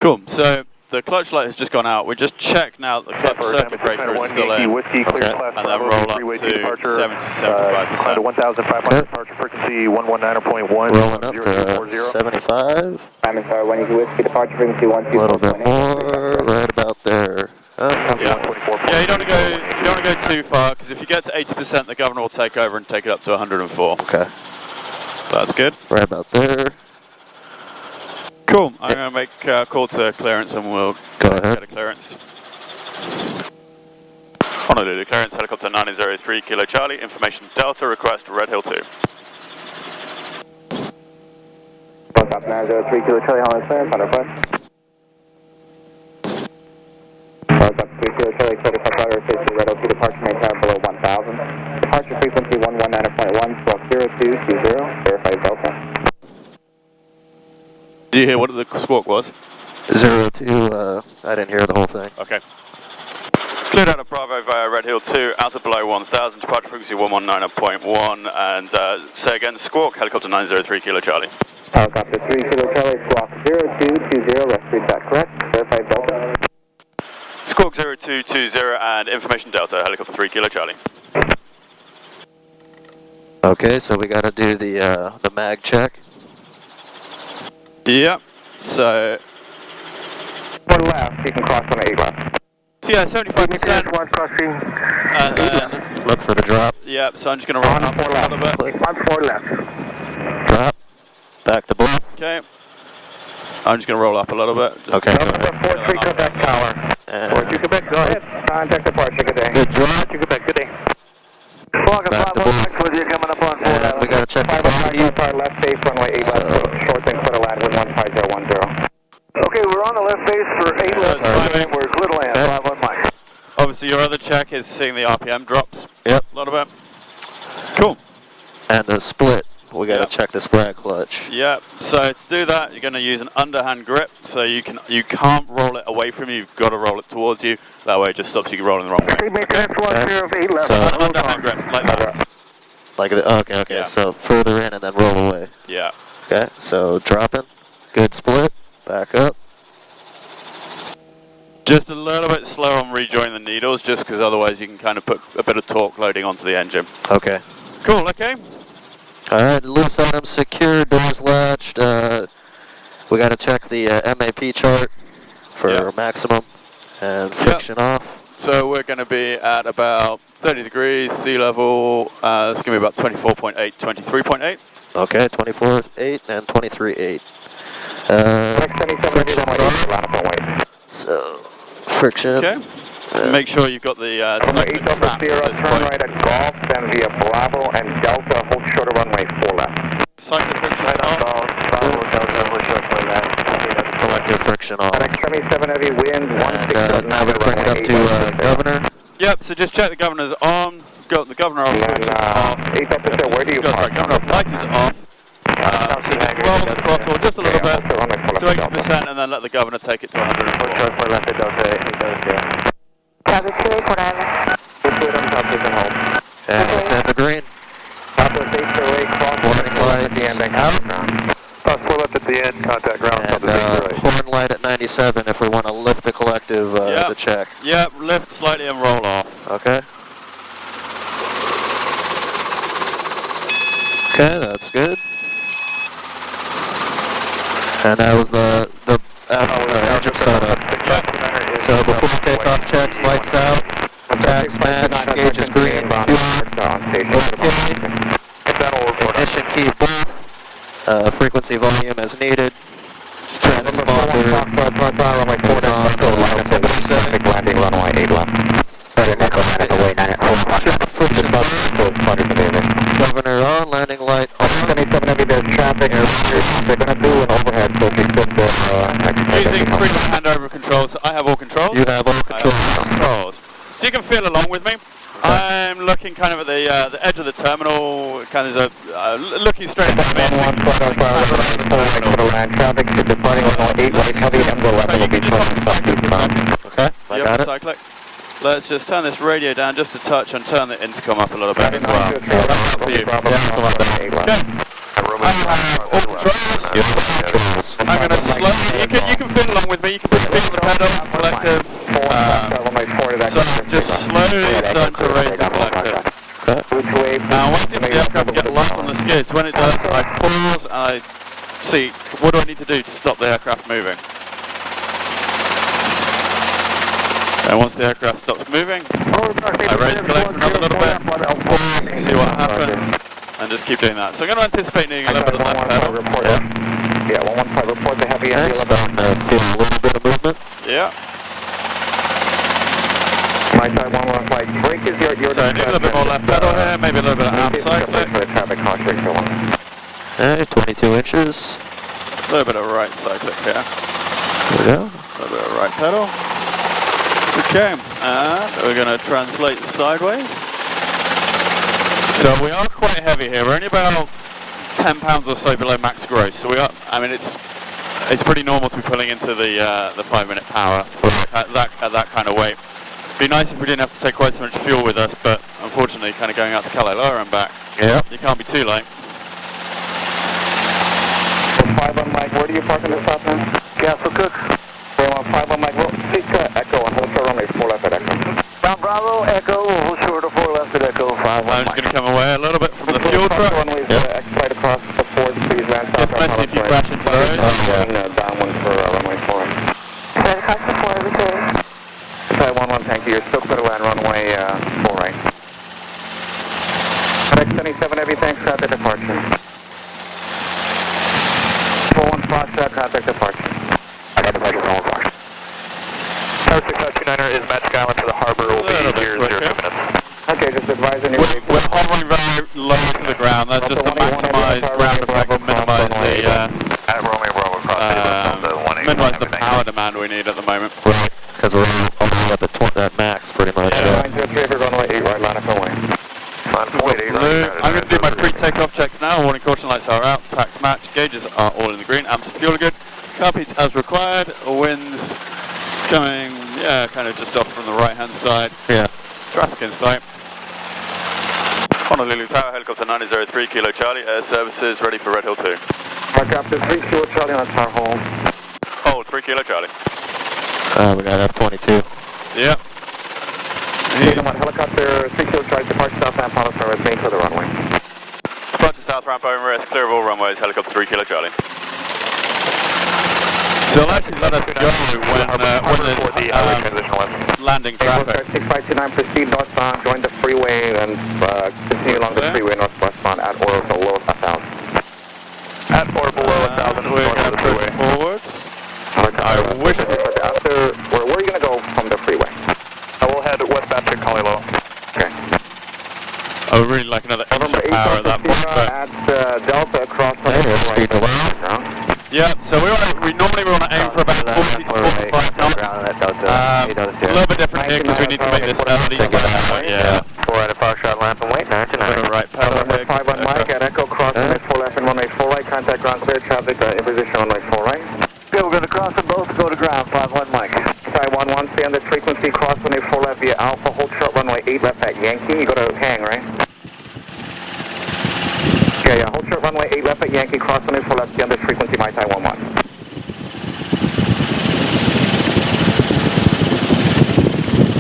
Cool, so the clutch light has just gone out. We just checked now that the clutch circuit breaker is still in. Whiskey, clear class and then roll up to 70-75%. 1,500 departure frequency 119.1. Rolling up to 75. I'm sorry, 1 Whiskey, departure frequency 12. A little bit more, right about there. Yeah, you don't want to go too far, because if you get to 80%, the governor will take over and take it up to 104. Okay. That's good. Right about there. Cool. I'm going to make a call to clearance and we'll get a clearance. Honolulu clearance, helicopter 903 Kilo Charlie, information Delta, request Red Hill 2. What's up, 903 Kilo Charlie, Honolulu clearance, on request. What's up, 3 Kilo Charlie, 35 Flyer, station Red Hill 2, departure maintain below 1,000. Departure frequency 119.1, squawk 0220, verify Delta. Did you hear what the squawk was? 02, I didn't hear the whole thing. Okay. Cleared out of Bravo via Red Hill 2, out of below 1,000, departure frequency 119.1, and say again, squawk, helicopter 903 Kilo Charlie. Helicopter 3 Kilo Charlie, squawk 0220, let's read that correct, verify Delta. Squawk 0220 and information Delta, helicopter 3 Kilo Charlie. Okay, so we got to do the mag check. Yep, so... For left, you can cross on 8 left. So yeah, 75%. One crossing. And then... Look for the drop. Yep, so I'm just going to run up a little bit. 4 left. Drop. Back to bluff. Okay. I'm just going to roll up a little bit. Okay. 4-3 Quebec Tower. 4-2 Quebec, go ahead. Contact departure, good day. Good drop. 2 Quebec, good day. Squawk 506 with you coming up on 4. And we got to check the body. Left base, runway 8 left, short thing, clear to land with 15010. Okay, we're on the left base for 8 left, we're clear to land, 51 miles. Obviously your other check is seeing the RPM drops. Yep. A little bit. Cool. And the split. We got to check the sprag clutch. Yep. So to do that, you're going to use an underhand grip. So you can't roll it away from you. You've got to roll it towards you. That way it just stops you rolling the wrong way. So underhand grip, like that. Like okay. Yeah. So further in and then roll away. Yeah. Okay. So dropping. Good split. Back up. Just a little bit slow on rejoining the needles, just because otherwise you can kind of put a bit of torque loading onto the engine. Okay. Cool. Okay. All right, loose items secure, doors latched. We got to check the MAP chart for maximum and friction off. So we're going to be at about 30 degrees, sea level. It's going to be about 24.8, 23.8. Okay, 24.8 and 23.8. So, friction. Okay. Make sure you've got the turn right at Golf, then via Bravo and Delta, hold short of runway 4 left. Cycle friction off. Collective friction off. 77 heavy wind, And now we're bringing it up to governor. Yep, so just check the governor's on. Got the governor off. Where do you park? Governor off, light is off. So just roll the throttle just a little bit to 80% and then let the governor take it to 104. And it's in the green. Warning lights out. Pull up at the end, contact ground. And horn light at 97 if we want to lift the collective to check. Yep, lift slightly and roll off. Okay. Okay, that's good. And that was the engine startup. So before takeoff checks, lights out, tax match, gauge is green, ignition key both, frequency volume as needed, transponder is on the landing runway 8 left. Governor on, landing light on. 77 heavy, there's traffic. They're going to do an overhead, so if you put the using freedom handover controls, I have all controls. You have all controls. So you can feel along with me. I'm looking kind of at the edge of the terminal, kind of looking straight at me. Traffic is departing on 8 right heavy, and the level will be Okay, I got it. Cyclic. Let's just turn this radio down just a touch and turn the intercom up a little bit as well. For you. Okay. I'm going to slowly, you can feel along with me, you can put the feet on the pedal, collective. So just slowly start to raise the collective. Now once the aircraft gets light on the skids, when it does, I pause and I see, what do I need to do to stop the aircraft moving? And once the aircraft stops moving, I raise the collector another little bit, pause, see what happens, and just keep doing that. So I'm going to anticipate needing a little bit of left pedal. Yeah, 115 report the heavy end. Starting to feel a little bit of movement. Yeah. My side 115 flight. Brake is your So I need a little bit more left pedal here, maybe a little bit of outside click. Okay, 22 inches. A little bit of right side click here. There we go. A little bit of right pedal. Okay, and we're going to translate sideways. So we are quite heavy here. We're only about 10 pounds or so below max gross. So we are. I mean, it's pretty normal to be pulling into the 5-minute power at that kind of weight. It'd be nice if we didn't have to take quite so much fuel with us, but unfortunately, kind of going out to Kalaeloa and back. Yeah. You can't be too late. 5 on Mike. Where do you park in the south now? Castle Cook. 5 on Mike. Well, seek Echo and hold short runway 4 left at Echo. Down Bravo, Echo, hold short to 4 left at Echo, 5 on I'm just going to come away a little bit from the fuel truck. Runways right across the forward, please land south. It's nice if you crash into those. Downwind for runway 4. Right across the 4, okay. Side 11, thank you. You're still clear to land runway 4 right. X77 heavy, thanks, contact departure. 41 Foxtrot, contact departure. I got departure from 1 Fox. Tower 6529er is Magic Island to the harbor, will be here 0 minutes. Okay, just advising you. We're hovering very low to the ground. That's just to maximise ground effect and minimise minimise the power demand we need at the moment. Right, because we're all the way up at max pretty much. Yeah. 903, runway 8 right, line up and away. I'm going to do my pre-takeoff checks now. Warning caution lights are out, tax match, gauges are all in the green, amps and fuel are good. Car beats as required, winds coming, yeah, kind of just off from the right hand side. Yeah. Traffic in sight. Honolulu Tower, helicopter 9003, Kilo Charlie, air services ready for Red Hill 2. Mark after 3 Kilo Charlie on tower hold. Hold, 3 Kilo Charlie. We got F22. Yep. Helicopter 3 Kilo Charlie, departure southbound pilot service, main for the runway. Departure south ramp over rest, clear of all runways, helicopter 3 Kilo Charlie. So it'll actually let us go when there's landing traffic. 6529, proceed northbound, join the freeway, and continue along the freeway northwestbound at or below 1,000. At or below 1,000, we're going to push forwards. I wish... Where are you going to go from the freeway? I will head westbound to Kalaeloa. Okay. I would really like another inch of power at that point, but... At Delta across the Yeah, so we normally want to aim for about 40 to 45 knots. A little bit different here because we need to make this early. Yeah. 4 at a far shot lamp and wait, 9 to 9. Right pedal here. 5 on Mike at Echo, cross runway 4 left and runway 4 right, contact ground clear, traffic in position runway 4 right. Okay, we're going to cross them both, go to ground, 5 on Mike. Side 11, stay on this frequency, cross runway 4 left via Alpha, hold short runway 8 left at Yankee, you go to hang, right? Yeah, hold short runway 8 left at Yankee, cross runway 4 left, stay on this frequency, my time 11.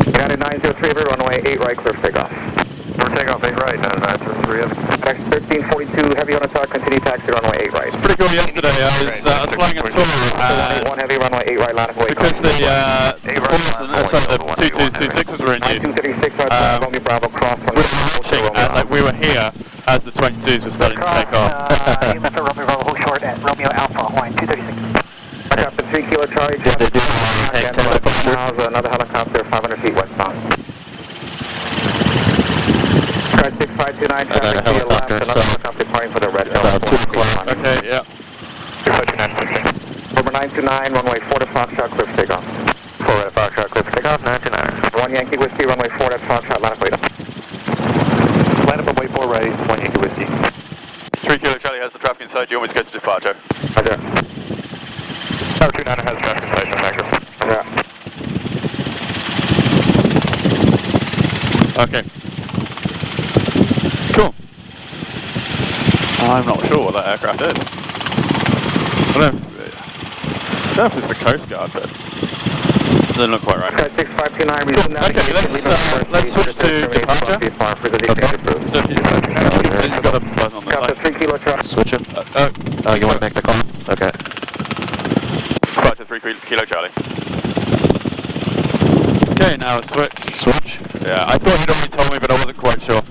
United 903, runway 8 right, clear for takeoff. For takeoff 8 right, 903. Taxi 1342, heavy on the top, continue taxi runway 8 right. It's pretty cool yesterday, I was flying a tour, 1 heavy runway 8 right, line of way. because the 2226s were in use, 236 Romeo Bravo, cross we were here as the 22s were starting to take off. Romeo Bravo, hold short at Romeo Alpha, Hawaiian 236. Helicopter 3 Kilo Charlie, another helicopter 500 feet westbound. 6529, traffic to your left, another helicopter departing for the Red Hill. About 2 o'clock. Okay, yeah. Number 929, runway 4 to Foxtrot, clear for takeoff. 4 at Foxtrot, clear for takeoff, 929. 1 Yankee Whiskey, runway 4 at Foxtrot, line up wait up. Line up and wait 4 right, 1 Yankee Whiskey. 3 Kilo Charlie has the traffic inside, do you want me to go to departure? Roger. Tower 29 has traffic inside, no factor. Okay. Cool. I'm not sure what that aircraft is. I don't know. don't know if it's the Coast Guard, but it doesn't look quite right. Sky 6529, Cool. Okay, let's switch to departure. So you've got a button on the Got the side. 3 kilo truck. Switching. Oh, you want to make the call? Okay. Departure 3 Kilo Charlie. Okay, now switch. Switch. Yeah, I thought he'd already told me, but I wasn't quite sure.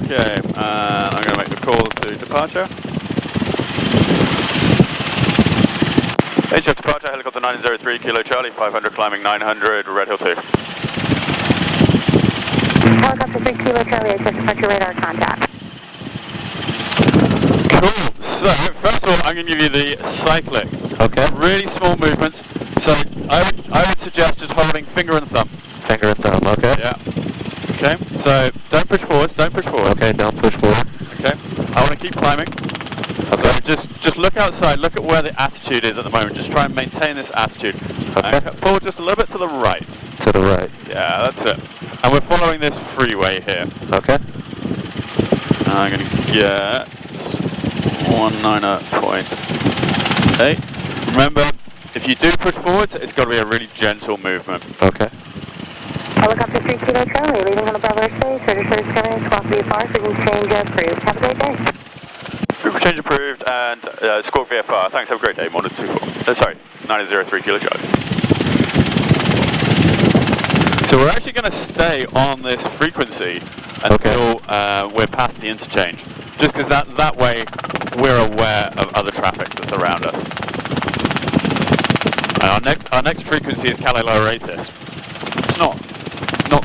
Okay, and I'm going to make the call to departure. HF departure, helicopter 903 Kilo Charlie, 500 climbing 900, Red Hill 2. Helicopter 3 Kilo Charlie, HF departure radar contact. Cool, so first of all I'm going to give you the cyclic. Okay. Really small movements, so I would suggest just holding finger and thumb. Finger and thumb, okay. Yeah. Okay, so don't push forwards, don't push forwards. Okay, don't push forward. Okay, I want to keep climbing. Okay. So just look outside, look at where the attitude is at the moment, just try and maintain this attitude. Okay. And pull just a little bit to the right. To the right. Yeah, that's it. And we're following this freeway here. Okay. I'm going to get 19.8. Remember, if you do push forwards, it's got to be a really gentle movement. Okay. Helicopter 3 Kilo Charlie, leaving on the Bravo airspace, registered coming, squawk VFR, frequency change approved. Have a great day. Frequency change approved and squawk VFR. Thanks, have a great day. Mauna 24. Sorry, 903 Kilo Charlie. So we're actually going to stay on this frequency until we're past the interchange. Just because that way we're aware of other traffic that's around us. And our next frequency is Calais-Lauratis. It's not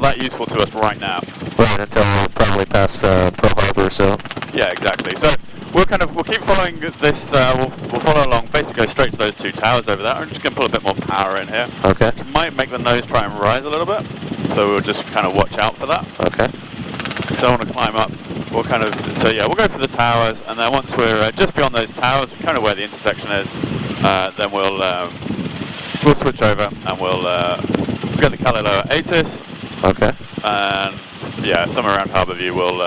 that useful to us right now. Right, until we're probably past Pearl Harbor or so. Yeah, exactly. So we'll keep following this. We'll follow along. Basically, go straight to those two towers over there. I'm just going to pull a bit more power in here. Okay. It might make the nose try and rise a little bit, so we'll just kind of watch out for that. Okay. So I want to climb up. We'll we'll go for the towers, and then once we're just beyond those towers, kind of where the intersection is, then we'll switch over and we'll get the Calais-Lauratis. Okay. And yeah, somewhere around Harbour View, we'll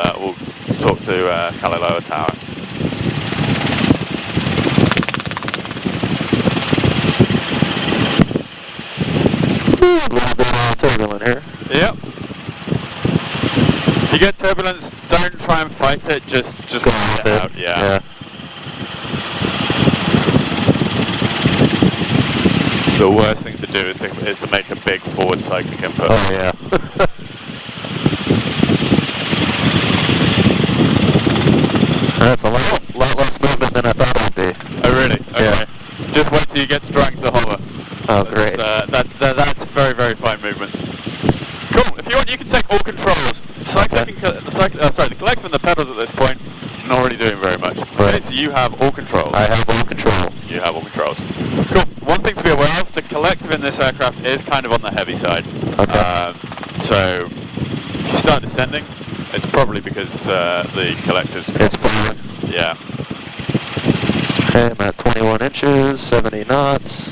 talk to Calais-Lower Tower. A little bit turbulent here. Yep. If you get turbulence, don't try and fight it. Just Go let with it it. out. Yeah. The worst thing to do is to make a big forward cyclic input. Oh yeah. That's a lot less movement than I thought it would be. Oh really? Okay. Yeah. Just wait till you get to dragged to hover. Oh great. That's very, very fine movements. Cool. If you want, you can take all controls. The collector and the pedals at this point not really doing very much. Right. Okay, so you have all controls. I have all control. You have all controls. Cool. One thing to be aware of: the collective in this aircraft is kind of on the heavy side. Okay. So if you start descending, it's probably because the collective's. It's fine. Yeah. Okay, I'm at 21 inches, 70 knots.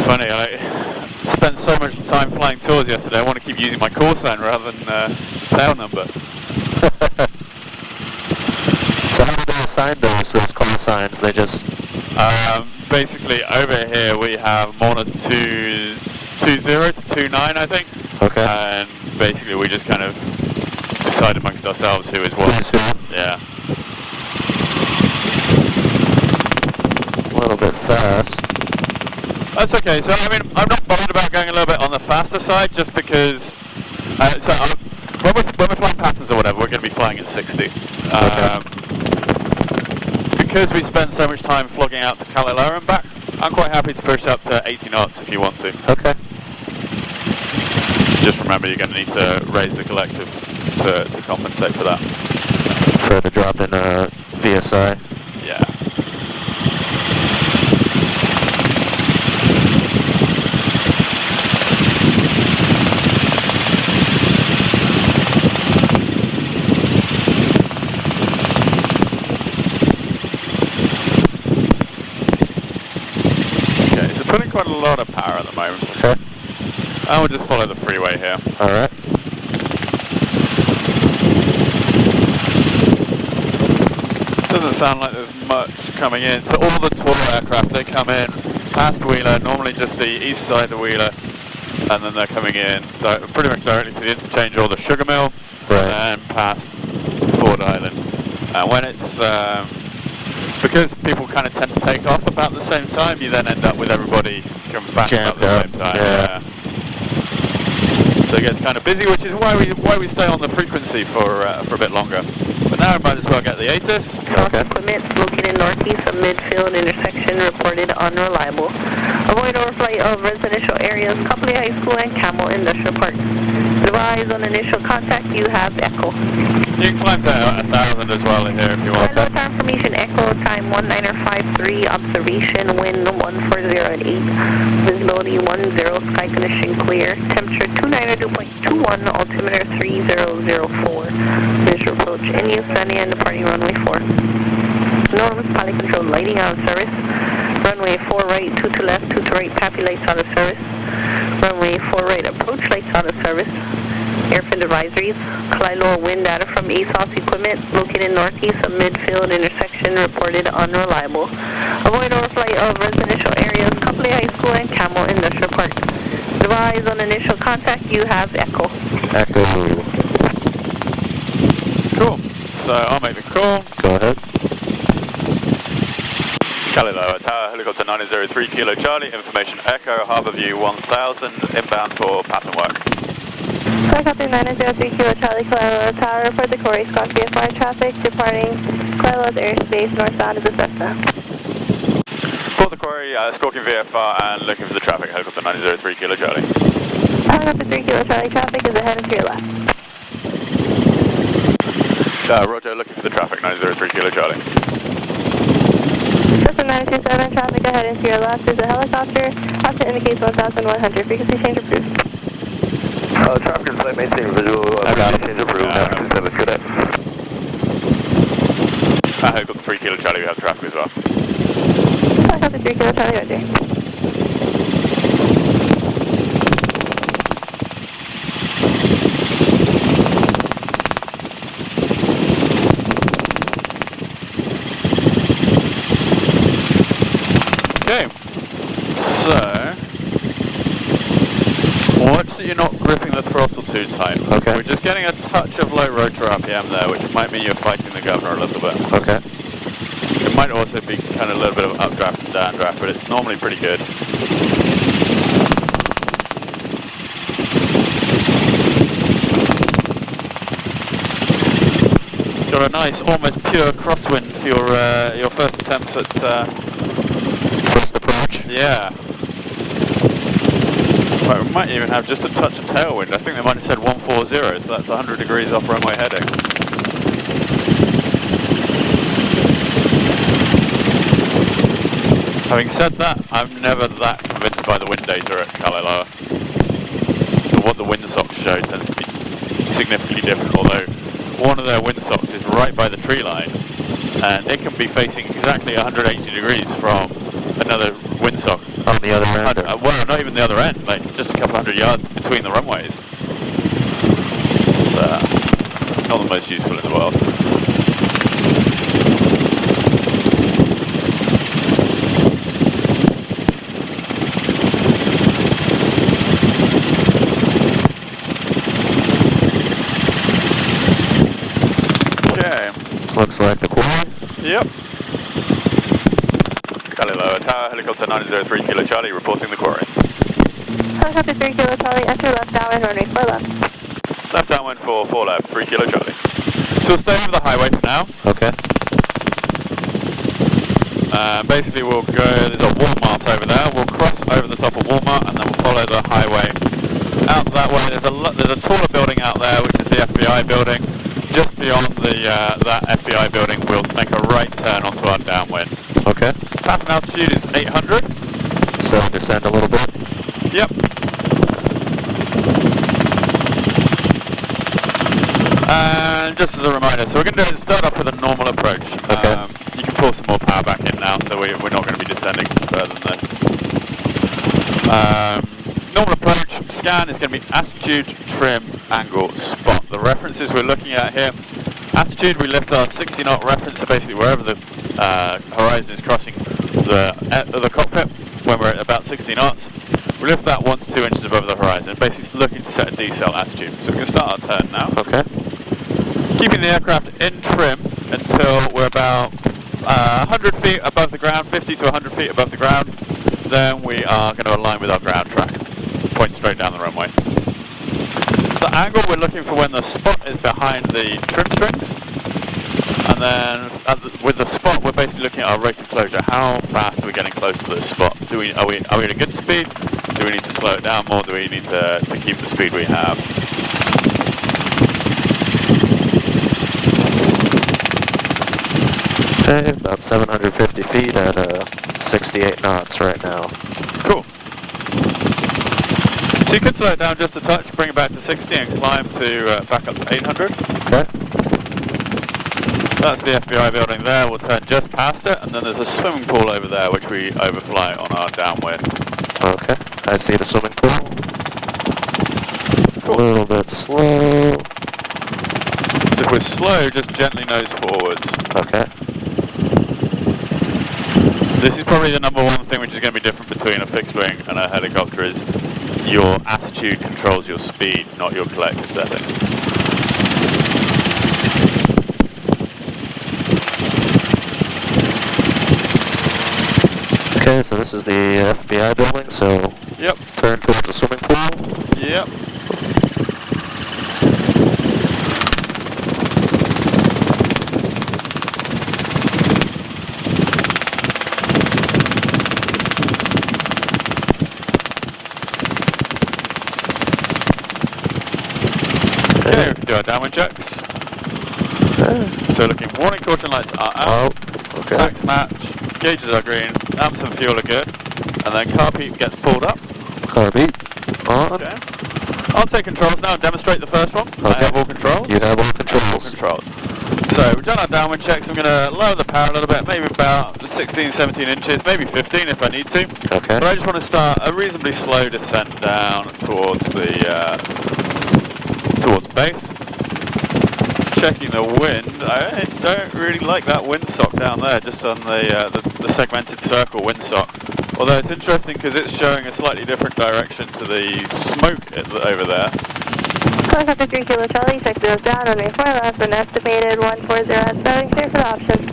Funny, I spent so much time flying tours yesterday, I want to keep using my call sign rather than tail number. So how do they assign those call signs? They just... Basically, over here we have Mauna 20 to 29, I think. Okay. And basically we just kind of decide amongst ourselves who is what. Who's who? Yeah. A little bit fast. That's okay. So I mean, I'm not bothered about going a little bit on the faster side, just because. When we're flying patterns or whatever, we're going to be flying at 60. Because we spent so much time flogging out to Calais-Lower and back, I'm quite happy to push up to 80 knots if you want to. Okay. Just remember, you're going to need to raise the collective to compensate for that. For the drop in VSI. Yeah. putting quite a lot of power at the moment. Okay. And we'll just follow the freeway here. Alright. Doesn't sound like there's much coming in. So all the taller aircraft, they come in past Wheeler, normally just the east side of Wheeler, and then they're coming in pretty much directly to the interchange or the sugar mill, and past Ford Island. And when it's, because people kind of tend to take off about the same time, you then end up with everybody coming back about the same time. Yeah. So it gets kind of busy, which is why we stay on the frequency for a bit longer. But now we might as well get the ATIS. Okay. Equipment located northeast of midfield intersection reported unreliable. Avoid overflight of residential areas, Copley High School and Camel Industrial Park. Advise on initial contact, you have Echo. You can climb to 1,000 as well in here if you want. Flight load information, Echo, time 1953, observation, wind 140 at 8, visibility 10, sky condition clear, temperature 292.21, altimeter 3004, visual approach in use, landing and departing runway 4. Norms, pilot control lighting out of service, runway 4 right, 2 to left, 2 to right, PAPI lights out of service, runway 4 right, approach lights out of service, airfield advisories, collide lower wind data from ESOS equipment located northeast of midfield intersection reported unreliable. Avoid overflight of residential areas, Copley High School and Camel Industrial Park. Advise on initial contact, you have Echo. Echo. Cool. So I'll make the call. Go ahead. Galileo, Tower, helicopter 903 Kilo Charlie, information Echo, Harbour View 1000, inbound for pattern work. Helicopter 903 Kilo Charlie, Galileo Tower, report the Corey Squawk VFR traffic departing Galileo's airspace northbound of the Cessna. Report the Quarry, squawking VFR and looking for the traffic, helicopter 903 Kilo Charlie. Helicopter 3 Kilo Charlie, traffic is ahead and to your left. Roger, looking for the traffic, 903 Kilo Charlie. Cessna 927, traffic ahead and to your left is a helicopter. Altitude indicates 1,100. Frequency change approved. Traffic and flight maintain visual. Frequency change approved. Navigation 7, good day. Helicopter 3 Kilo Charlie, we have traffic as well. Helicopter 3 Kilo Charlie, roger. Okay, so watch that you're not gripping the throttle too tight. Okay. We're just getting a touch of low rotor RPM there, which might mean you're fighting the governor a little bit. Okay. It might also be kind of a little bit of updraft and downdraft, but it's normally pretty good. Got a nice, almost pure crosswind for your first attempt at First approach. yeah. Well, we might even have just a touch of tailwind. I think they might have said 140, so that's 100 degrees off runway heading. Having said that, I'm never that convinced by the wind data at Galileo. What the windsocks show tends to be significantly different, although one of their windsocks is right by the tree line, and it can be facing exactly 180 degrees from another windsock. On the other end? Well, not even the other end, like just a couple hundred yards between the runways. It's not the most useful in the world. Looks like the quarry. Yep. Galileo Tower, helicopter 903 Kilo Charlie, reporting the quarry. Helicopter 3 Kilo Charlie, enter left downwind runway 4 left. Left downwind for 4 left, 3 Kilo Charlie. So we'll stay over the highway for now. Okay. Basically we'll go, there's a Walmart over there, we'll cross over the top of Walmart and then we'll follow the highway out that way. There's a taller building out there, which is the FBI building. Just beyond that FBI building, we'll make a right turn onto our downwind. Okay. Pattern altitude is 800. So descend a little bit. Yep. And just as a reminder, so we're going to start off with a normal approach. Okay. You can pull some more power back in now, so we're not going to be descending further than this. Normal approach, scan is going to be attitude, trim, angle, spot. The references we're looking at here, attitude, we lift our 60 knot reference, so basically wherever the horizon is crossing the cockpit, when we're at about 60 knots, we lift that 1 to 2 inches above the horizon, basically looking to set a decel attitude. So we can start our turn now. Okay. Keeping the aircraft in trim until we're about 100 feet above the ground, 50 to 100 feet above the ground. Then we are going to align with our ground track. Point straight down the runway. The angle we're looking for when the spot is behind the trim strings. And then with the spot we're basically looking at our rate of closure. How fast are we getting close to the spot? Are we at a good speed? Do we need to slow it down more? Do we need to keep the speed we have? Okay, about 750 feet at 68 knots right now. Cool. So you could slow it down just a touch, bring it back to 60 and climb to back up to 800. Okay. That's the FBI building there. We'll turn just past it, and then there's a swimming pool over there which we overfly on our downwind. Okay, I see the swimming pool. Cool. A little bit slow. So if we're slow, just gently nose forwards. Okay. This is probably the number one thing which is going to be different between a fixed wing and a helicopter is your attitude controls your speed, not your collective setting. Okay, so this is the FBI building, so Yep. turn towards the swimming pool. Yep. Okay, we can do our downwind checks. Okay. So looking, warning caution lights are out. Okay. Tax match, gauges are green, amps and fuel are good, and then car peak gets pulled up. Car beat. On. Okay. I'll take controls now and demonstrate the first one. I Okay. have all controls. You have all All controls. controls. So we've done our downwind checks. I'm going to lower the power a little bit, maybe about 16, 17 inches, maybe 15 if I need to. Okay. But I just want to start a reasonably slow descent down towards base. Checking the wind. I don't really like that windsock down there, just on the segmented circle windsock. Although it's interesting because it's showing a slightly different direction to the smoke over there. Helicopter 3 Kilo Charlie, check wheels down, runway 4 left, an estimated 140 at 7, clear for the option.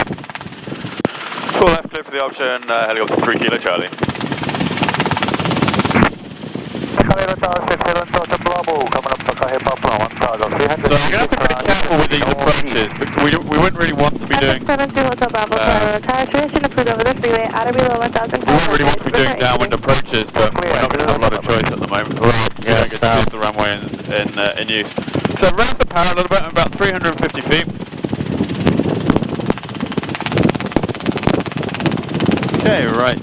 4 left, clear for the option, helicopter 3 Kilo Charlie. So I'm going to have to be pretty careful with these approaches, because we wouldn't really want to be doing... We wouldn't really want to be doing downwind approaches, but we're not going to have a lot of choice at the moment. Right, We don't get to use the runway in use. So raise the power a little bit, about 350 feet. Okay, right.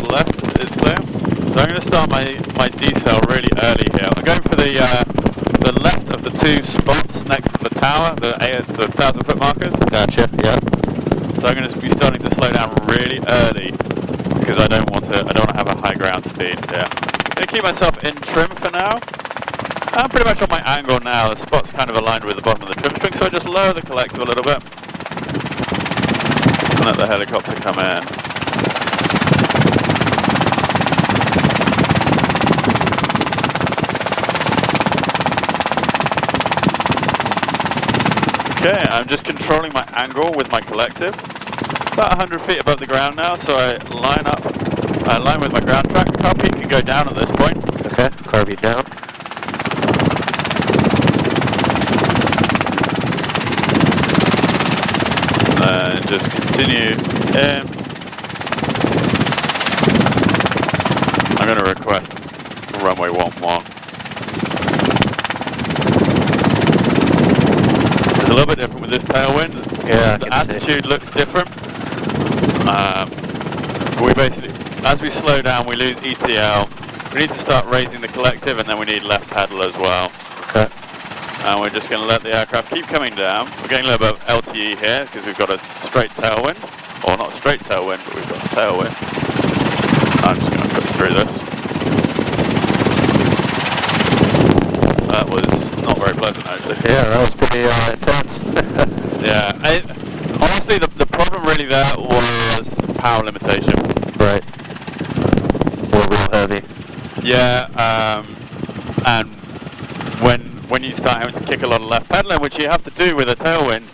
Left is clear. So I'm going to start my decel really early here. I'm going for the left of the 2 spots next to the tower, the 1,000 foot markers. Gotcha, yeah. So I'm going to be starting to slow down really early because I don't want to have a high ground speed here. I'm going to keep myself in trim for now. I'm pretty much on my angle now. The spot's kind of aligned with the bottom of the trim string, so I just lower the collective a little bit and let the helicopter come in. Okay, I'm just controlling my angle with my collective. About 100 feet above the ground now, so I line with my ground track. Car peak can go down at this point. Okay, car beat down. And just continue in. I'm going to request runway 11. This is a little bit different with this tailwind. Yeah, the attitude looks different. We basically, as we slow down, we lose ETL. We need to start raising the collective, and then we need left paddle as well. Okay. And we're just going to let the aircraft keep coming down. We're getting a little bit of LTE here because we've got a straight tailwind. Or not straight tailwind, but we've got a tailwind. I'm just going to push through this. Yeah, that was pretty intense. Yeah, honestly, the problem really there was power limitation. Right. We're real heavy. Yeah, and when you start having to kick a lot of left pedaling, which you have to do with a tailwind,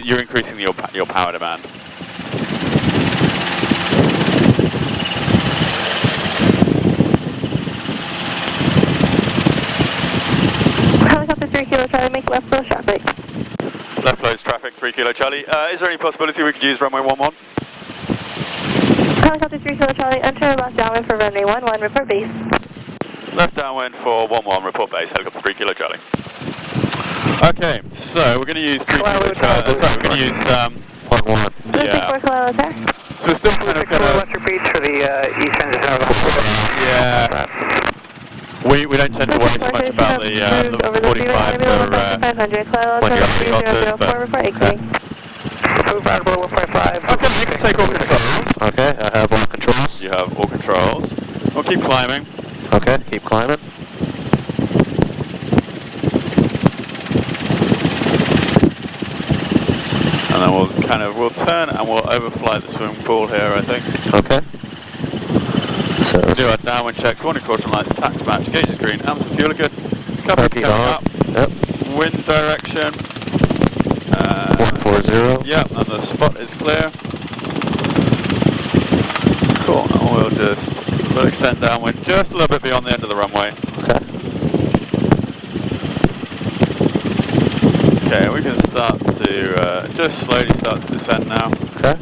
you're increasing your power demand. Helicopter 3 Kilo Charlie, make left close traffic. Left close traffic, 3 Kilo Charlie. Is there any possibility we could use runway 11? Helicopter 3 Kilo Charlie, enter left downwind for runway 11, report base. Left downwind for 11, report base, helicopter 3 Kilo Charlie. Okay, so we're going to use 3 Kilo Charlie, we're going to use 11. yeah. So we're still kind of What's your beach for the east engine of the yeah. We don't tend to worry so much about the 45 for when you're helicopters, report exiting. okay, you can take all controls. Okay, I have all controls. You have all controls. We'll keep climbing. Okay, keep climbing. And then we'll turn and we'll overfly the swimming pool here, I think. Okay. So Do our downwind checks, warning caution lights, tax match, gauge is green, amps and fuel are good. Coverage Turkey coming on. up. Yep. Wind direction. 140. Yep, and the spot is clear. Cool, and we'll extend downwind just a little bit beyond the end of the runway. Okay. Okay, we can start to just slowly start to descend now. Okay.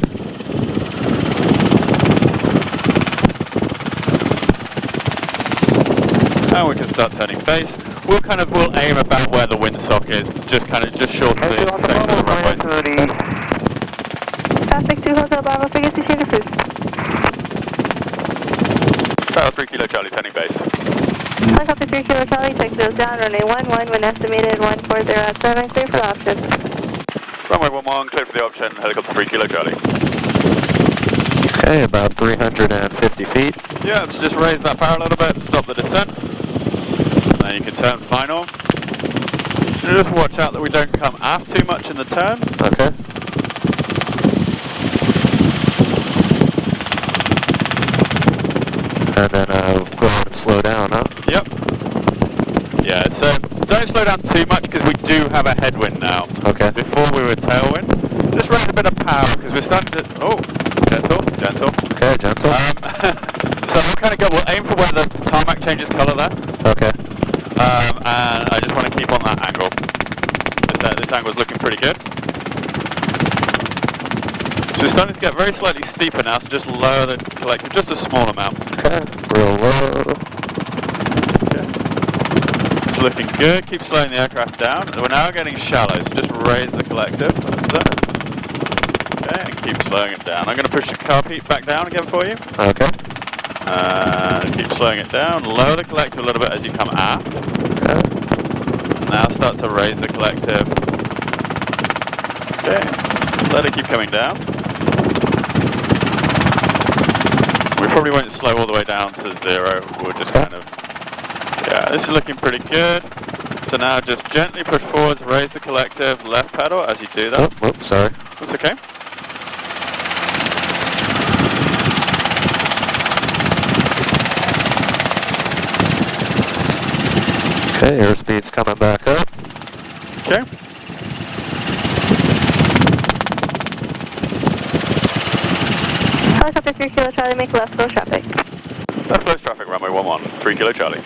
And we can start turning base. We'll aim about where the windsock is, just short of the section of the runway. Traffic 2 Hotel Bravo, frequency change approved. Tower 3 Kilo Charlie, turning base. Helicopter 3 Kilo Charlie, check those down, runway 11, when estimated 1407, clear for the option. Runway 11, clear for the option, helicopter 3 Kilo Charlie. Okay, about 350 feet. Yeah, so just raise that power a little bit, stop the descent. Now you can turn final. Just watch out that we don't come aft too much in the turn. Okay. And then go ahead and slow down, huh? Yep. Yeah, so don't slow down too much because we do have a headwind now. Okay. Before we were tailwind. Just raise a bit of power because we're starting to... Oh, gentle. Okay, gentle. So we'll aim for where the tarmac changes colour there. Okay. And I just want to keep on that angle. This angle is looking pretty good. So we're starting to get very slightly steeper now, so just lower the collective, just a small amount. Okay, real low. Okay. It's looking good, keep slowing the aircraft down. We're now getting shallow, so just raise the collective. Okay, and keep slowing it down. I'm going to push the carb heat back down again for you. Okay. Keep slowing it down, lower the collective a little bit as you come aft. Okay. Now start to raise the collective. Okay, let it keep coming down. We probably won't slow all the way down to 0, we'll just yeah, this is looking pretty good. So now just gently push forwards, raise the collective, left pedal as you do that. Oh, sorry. That's okay. Okay, airspeed's coming back up. Okay. Helicopter 3 Kilo Charlie, make left close traffic. Left close traffic, runway 11, 3 Kilo Charlie.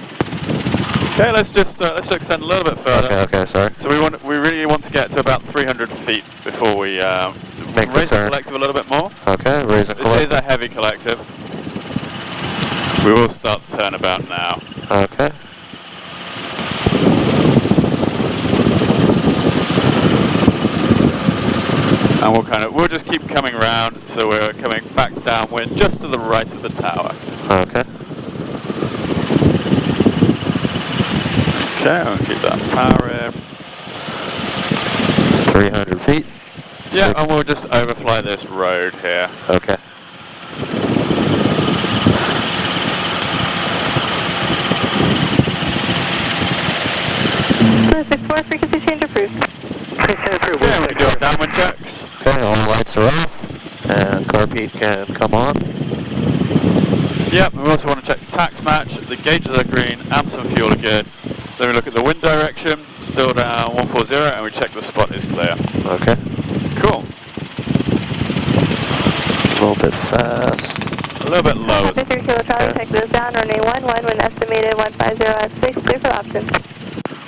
Okay, let's extend a little bit further. Okay, sorry. So we really want to get to about 300 feet before we raise the collective a little bit more. Okay, raise the collective. This is a heavy collective. We will start the turnabout now. Okay. And we'll just keep coming round, so we're coming back downwind just to the right of the tower. Okay. Okay, I'll keep that power in. 300 feet. Yeah, and we'll just overfly this road here. Okay. 4, frequency change approved. Frequency approved. Okay, we can do our downwind checks. Okay, all lights are off, and carb can come on. Yep, we also want to check the tax match. The gauges are green, amps and fuel are good. Then we look at the wind direction, still down 140, and we check the spot is clear. Okay. Cool. A little bit fast. A little bit low. 3 Kilo Charlie, check this down, runway 11, when estimated 150 at 6, clear for option.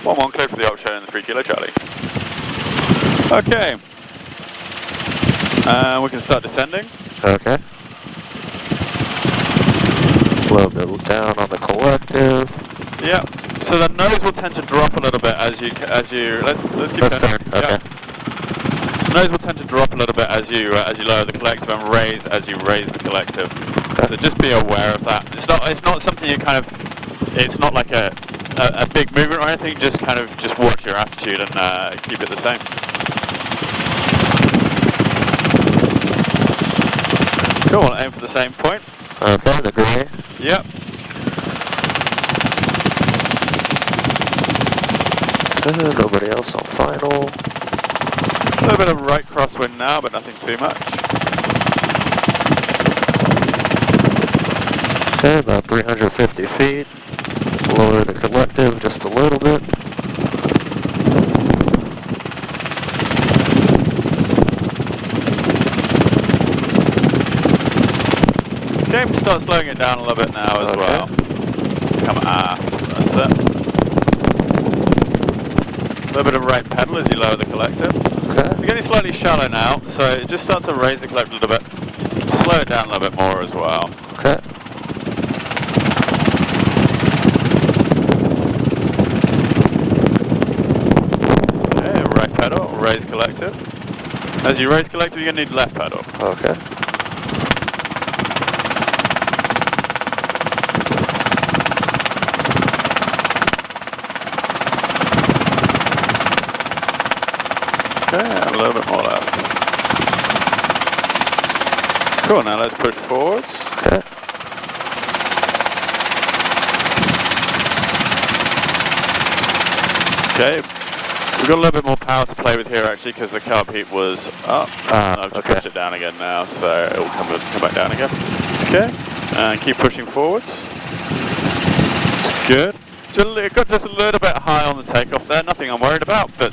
1-1, clear for the option and 3 Kilo Charlie. Okay. We can start descending. Okay. A little bit down on the collective. Yep. So the nose will tend to drop a little bit as you let's keep Let's turning. turn. Okay. Yep. The nose will tend to drop a little bit as you lower the collective and raise as you raise the collective. Okay. So just be aware of that. It's not something you kind of. It's not like a big movement or anything. Just watch your attitude and keep it the same. Cool. We'll aim for the same point. Okay, the gray. Yep. Nobody else on final. A little bit of right crosswind now, but nothing too much. Okay, about 350 feet. Lower the collective just a little bit. Okay, we start slowing it down a little bit now as well. Come aft, that's it. A little bit of right pedal as you lower the collective. Okay. You're getting slightly shallow now, so just start to raise the collective a little bit. Slow it down a little bit more as well. Okay. Okay, right pedal, raise collective. As you raise collective, you're going to need left pedal. Okay. Okay, a little bit more left. Cool, now let's push forwards. Okay. Okay, we've got a little bit more power to play with here actually because the carb heat was up. I've just pushed it down again now, so it will come back down again. Okay, and keep pushing forwards. Good. It got just a little bit high on the takeoff there, nothing I'm worried about, but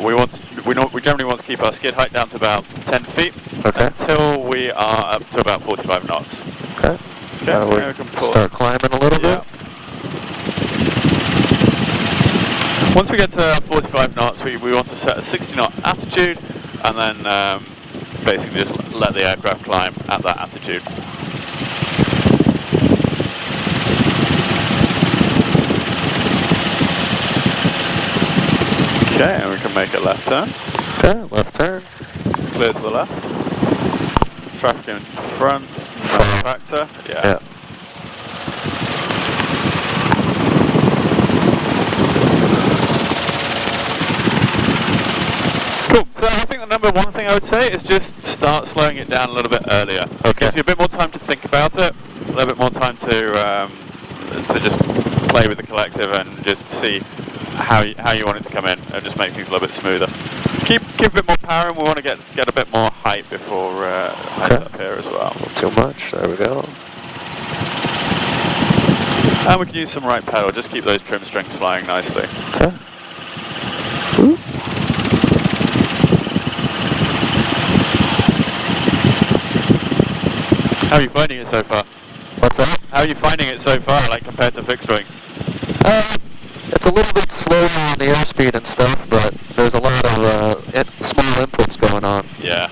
we generally want to keep our skid height down to about 10 feet until we are up to about 45 knots. Okay. Okay, we can pull. start climbing a little bit. Once we get to 45 knots, we want to set a 60 knot attitude and then basically just let the aircraft climb at that attitude. Okay, and we can make a left turn. Okay, left turn. Clear to the left. Traffic in front. No factor. Yeah. Cool. So I think the number one thing I would say is just start slowing it down a little bit earlier. Okay. Gives you a bit more time to think about it. A little bit more time to just play with the collective and just see how you want it to come in and just make things a little bit smoother. Keep a bit more power, and we want to get a bit more height before height up here as well. Not too much. There we go. And we can use some right pedal. Just keep those trim strings flying nicely. Okay. Ooh. How are you finding it so far? What's that? How are you finding it so far, like compared to fixed wing? It's a little bit slower on the airspeed and stuff, but there's a lot of small inputs going on. Yeah.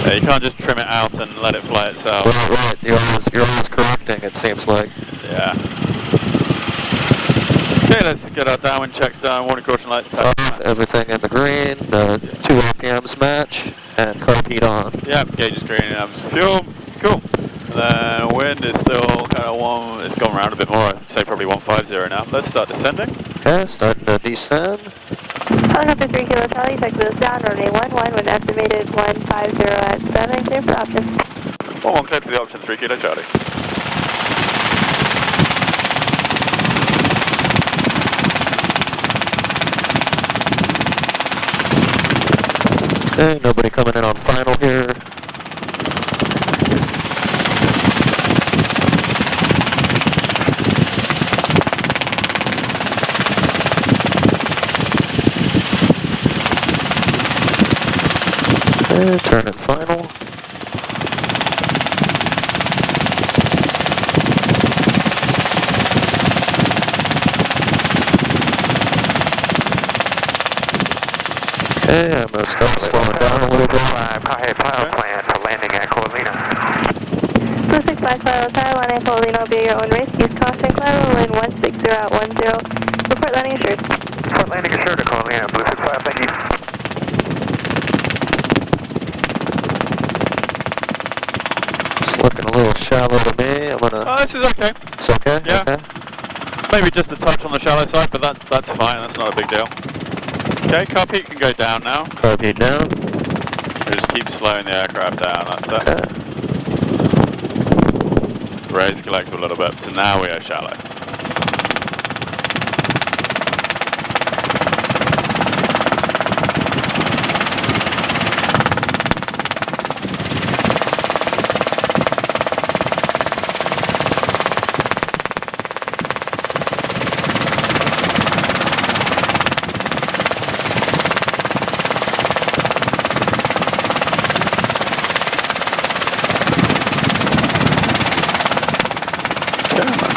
Yeah, you can't just trim it out and let it fly itself. Right. You're always correcting, it seems like. Yeah. Okay, let's get our downwind checks done. Warning caution lights. Everything in the green, the 2 RPMs match, and carb heat on. Yep, gauge is green, fuel. Cool. The wind is still kind of warm. It's gone around a bit more. I'd say probably 150 now. Let's start descending. Okay, starting to descend. Calling up to 3 Kilo Charlie, check this down, runway 11, when estimated 150 at 7, clear for option. 1-1, clear for the option, 3 Kilo Charlie. 3 Kilo Charlie, check this down, runway 11, when estimated 150 at 7, clear for option. 3 Kilo Charlie, check this down, runway 11, when estimated 150 at 7, clear for option. 1-1, clear for the option, 3 Kilo Charlie. 3 Kilo Charlie. Okay, nobody coming in on final here. Okay, turning final. Okay, I'm going to start slowing down a little bit. Pilot plan for landing at Coralina. 26 Black Pilot, Taiwan and Polino, be your own race. Use caution, collateral, wind 160 at 10. Report landing assured. Report landing assured at Coralina, Blue 65, thank you. It's looking a little shallow to me. I'm going to... Oh, this is okay. It's okay? Yeah. Okay. Maybe just a touch on the shallow side, but that's fine. That's not a big deal. Okay, carb heat can go down now. Carb heat down. Just keep slowing the aircraft down, that's it. Okay. Raise collector a little bit, so now we are shallow.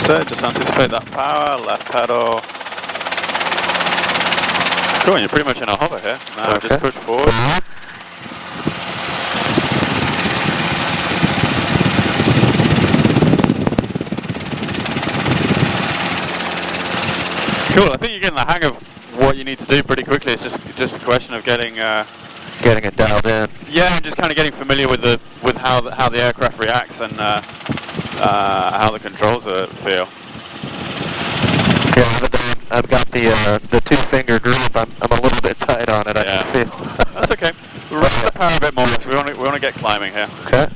That's it, just anticipate that power, left pedal. Cool, you're pretty much in a hover here. Now Okay. just push forward. Cool, I think you're getting the hang of what you need to do pretty quickly. It's just a question of getting Getting it dialed in. yeah, and just kind of getting familiar with how the aircraft reacts and how the controls feel. Yeah, I've got the two-finger grip. I'm a little bit tight on it, I can feel. That's okay. We'll raise the power a bit more, so we want to get climbing here. Okay.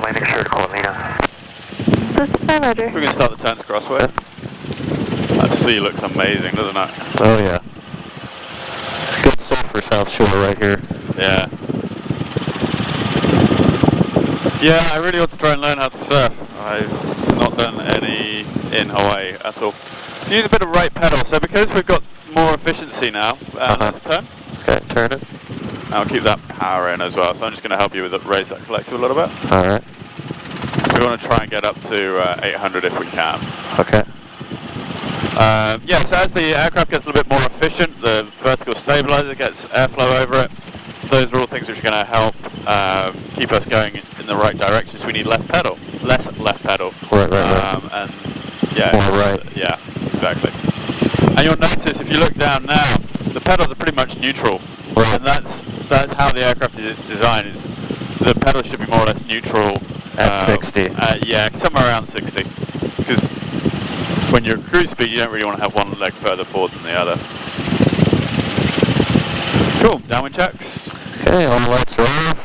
Landing assured, Coralina. This is my Roger. We're going to start the turns crossway. That sea looks amazing, doesn't it? Oh, yeah. Good surf for South Shore right here. Yeah. Yeah, I really ought to try and learn how to surf. I've not done any in Hawaii at all. Use a bit of right pedal, so because we've got more efficiency now, let's turn. Okay, turn it. I'll keep that power in as well, so I'm just going to help you with raise that collector a little bit. Alright. So we want to try and get up to 800 if we can. Okay. Yeah, so as the aircraft gets a little bit more efficient, the vertical stabilizer gets airflow over it. Those are all things which are going to help keep us going in the right direction. So we need less pedal. Right. And yeah, more right. Yeah, exactly. And you'll notice if you look down now, the pedals are pretty much neutral. Right. And that's how the aircraft is designed. Is the pedals should be more or less neutral. At 60. Yeah, somewhere around 60. Because when you're at cruise speed, you don't really want to have one leg further forward than the other. Cool, downwind checks. Okay, all lights are off.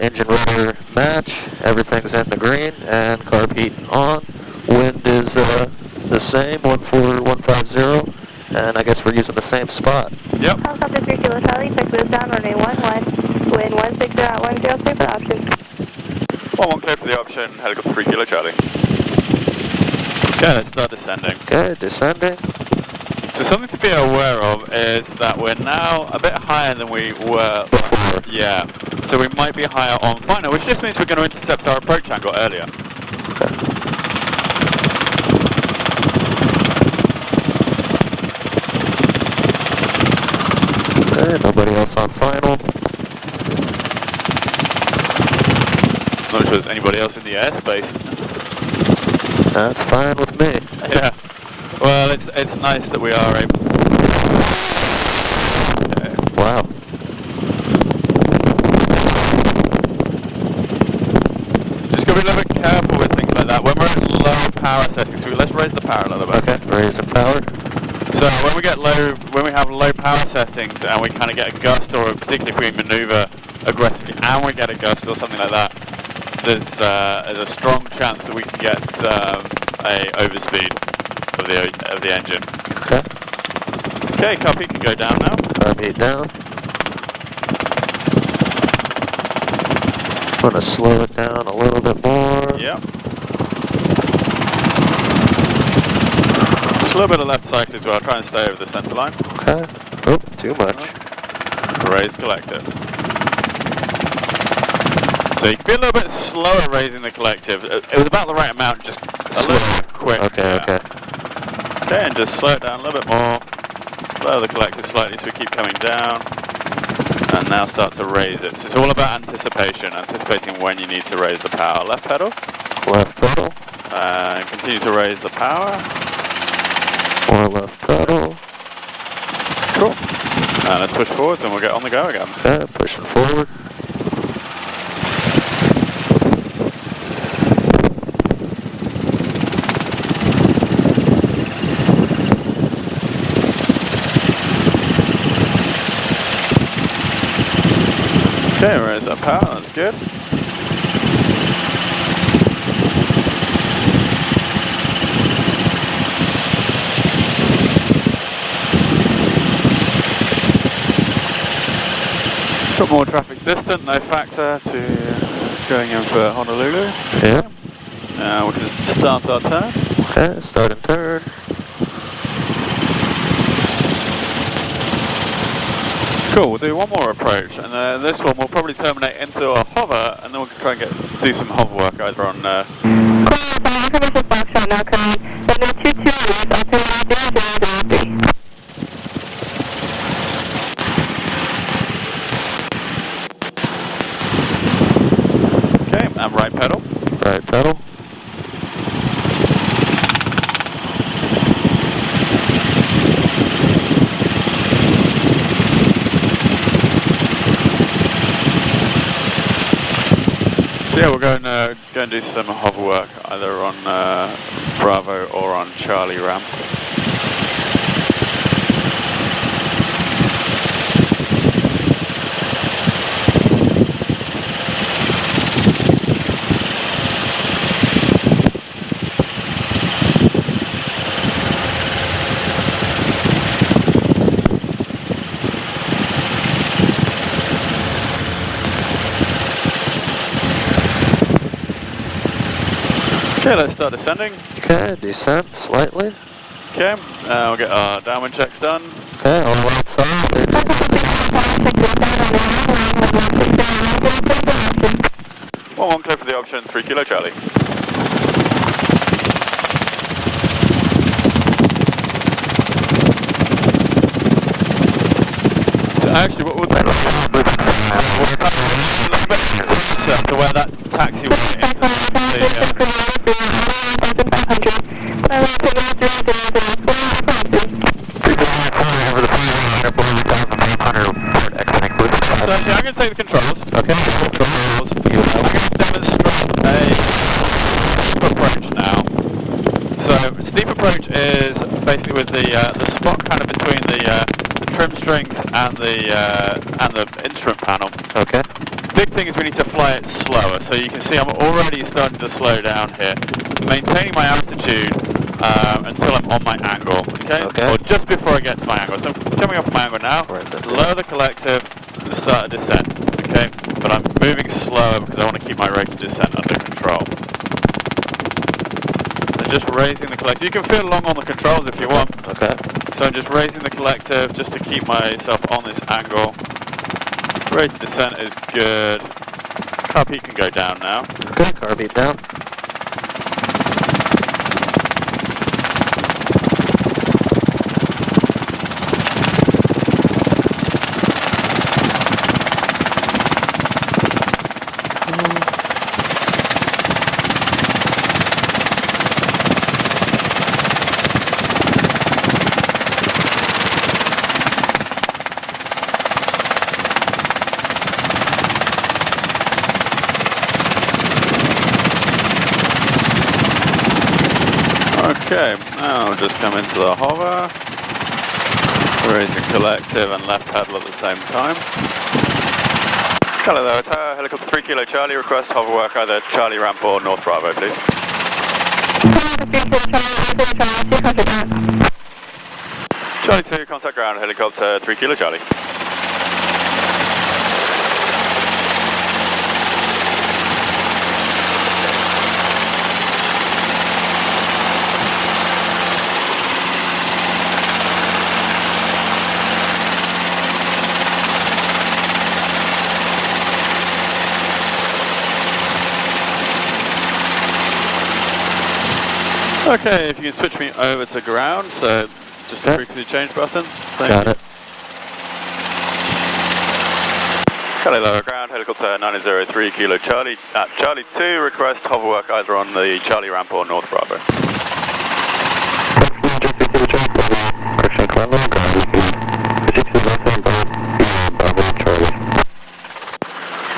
Engine rotor match. Everything's in the green. And carb heat on. Wind is the same, 14150. And I guess we're using the same spot. Yep. Helicopter 3 Kilo Charlie, check this down, runway 11. Wind 160 at 10, clear for the option. 1 clear for the option, helicopter 3 Kilo Charlie. Okay, let's start descending. Okay, descending. So something to be aware of is that we're now a bit higher than we were before. Yeah, so we might be higher on final, which just means we're going to intercept our approach angle earlier. Okay, nobody else on final. Not sure there's anybody else in the airspace. That's fine with me. Yeah. Well, it's nice that we are able. Okay. Wow. Just gotta be a little bit careful with things like that. When we're at low power settings, so let's raise the power a little bit. Okay, raising power. So when we have low power settings and we kind of get a gust, or particularly if we maneuver aggressively and we get a gust or something like that, there's a strong chance that we can get a overspeed of the engine. Okay. Okay, copy, can go down now. Carb heat down. I'm gonna slow it down a little bit more. Yep. Just a little bit of left cycle as well, try and stay over the centre line. Okay. Oh, too much. Raise collective. So you can be a little bit slower raising the collective. It was about the right amount, just a little bit quick. Okay, okay. Okay, and just slow it down a little bit more. Lower the collective slightly so we keep coming down. And now start to raise it. So it's all about anticipation, anticipating when you need to raise the power. Left pedal. Left pedal. And continue to raise the power. More left pedal. Cool. And let's push forwards and we'll get on the go again. Okay, pushing forward. Okay, raise that power, that's good. Got more traffic distant, no factor to going in for Honolulu. Yeah. Now we can start our turn. Okay, starting turn. Cool, we'll do one more approach, and then this one will probably terminate into a hover, and then we can try and do some hover work either on... Okay, and right pedal. Right pedal. So yeah, we're going to do some hover work either on Bravo or on Charlie ramp. Okay, let's start descending. Okay, descent slightly. Okay, we'll get our downwind checks done. Okay, on the right side. One clear for the option, 3 Kilo Charlie. So actually what we'll do to where that taxi will get into So actually I'm going to take the controls. Okay. I'm going to demonstrate a steep approach now. So steep approach is basically with the spot kind of between the trim strings and the instrument panel. Okay. Big thing is we need to fly it slower. So you can see I'm already starting to slow down here, maintaining my altitude until I'm on my angle. Okay. Or just before I get to my angle. So I'm coming off my angle now. Lower the collective and start a descent. Okay. But I'm moving slower because I want to keep my rate of descent under control. And just raising the collective. You can feel along on the controls if you want. Okay. So I'm just raising the collective just to keep myself on this angle. Rate of descent is good. Carb heat can go down now. Okay, carb heat down. Okay, now we'll just come into the hover, raising collective and left pedal at the same time. Hello there, Tower Helicopter 3 Kilo Charlie, request hover work either Charlie Ramp or North Bravo, please. Charlie 2, contact ground, Helicopter 3 Kilo Charlie. Okay, if you can switch me over to ground, so just a frequency change button. Got it. Charlie lower ground, helicopter 903 Kilo Charlie at Charlie 2, request hover work either on the Charlie Ramp or North Bravo.